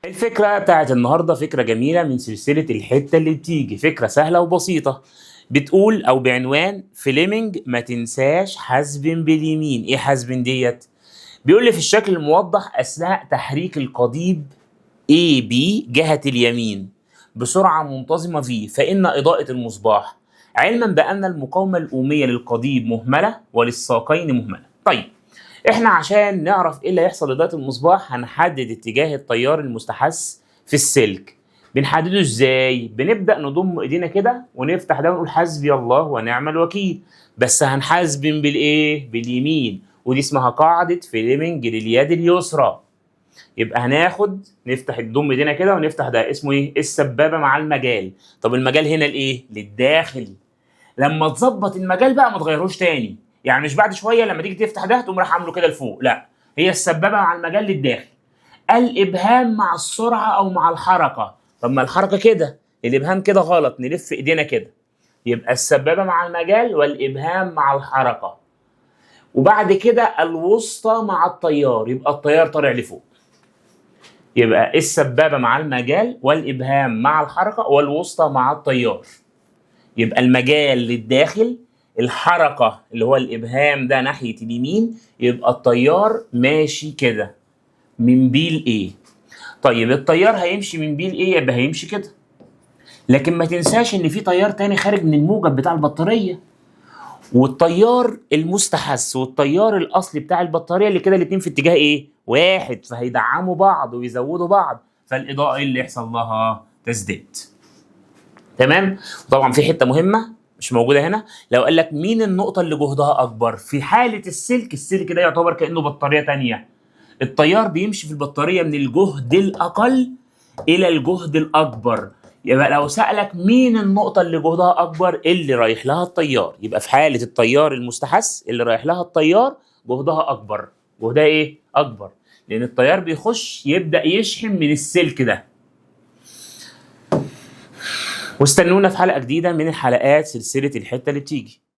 الفكرة بتاعت النهاردة فكرة جميلة من سلسلة الحتة اللي بتيجي، فكرة سهلة وبسيطة. بتقول أو بعنوان فليمنج ما تنساش حاسبن باليمين. إيه حاسبن ديت؟ بيقول لي في الشكل الموضح أثناء تحريك القضيب AB جهة اليمين بسرعة منتظمة V فإن إضاءة المصباح، علما بأن المقاومة الأومية للقضيب مهملة وللساقين مهملة. طيب احنا عشان نعرف ايه اللي هيحصل لإضاءة المصباح هنحدد اتجاه التيار المستحث في السلك. بنحدده ازاي؟ بنبدأ نضم ايدينا كده ونفتح ده ونقول حسبي الله ونعم الوكيل، بس هنحاسبن بالايه؟ باليمين، ودي اسمها قاعدة فليمنج لليد اليسرى. يبقى هناخد نفتح نضم ايدينا كده ونفتح ده اسمه ايه؟ السبابة مع المجال. طب المجال هنا لايه؟ للداخل. لما تظبط المجال بقى ما تغيروش تاني، يعني مش بعد شويه لما تيجي تفتح ده تقوم رايح عامله كده لفوق، لا، هي السبابه مع المجال للداخل. الابهام مع السرعه او مع الحركه. طب ما الحركه كده، الابهام كده غلط، نلف ايدينا كده. يبقى السبابه مع المجال والابهام مع الحركه. وبعد كده الوسطى مع التيار، يبقى التيار طالع لفوق. يبقى السبابه مع المجال والابهام مع الحركه والوسطى مع التيار. يبقى المجال للداخل، الحركة اللي هو الإبهام ده ناحية اليمين، يبقى التيار ماشي كده من بي لإيه. طيب التيار هيمشي من بي لإيه؟ يبقى هيمشي كده. لكن ما تنساش إن في تيار تاني خارج من الموجب بتاع البطارية، والتيار المستحث والتيار الأصلي بتاع البطارية اللي كده الاتنين في اتجاه إيه؟ واحد، فهيدعموا بعض ويزودوا بعض، فالإضاءة إيه اللي يحصل لها؟ تزداد. تمام؟ طبعا في حته مهمه مش موجوده هنا، لو قال لك مين النقطه اللي جهدها اكبر؟ في حاله السلك ده يعتبر كانه بطاريه ثانيه. التيار بيمشي في البطاريه من الجهد الاقل الى الجهد الاكبر. يبقى لو سالك مين النقطه اللي جهدها اكبر؟ اللي رايح لها التيار. يبقى في حاله التيار المستحث اللي رايح لها التيار جهدها اكبر. جهدها ايه؟ اكبر، لان التيار بيخش يبدا يشحن من السلك ده. واستنونا في حلقة جديدة من الحلقات سلسلة الحتة اللي بتيجي.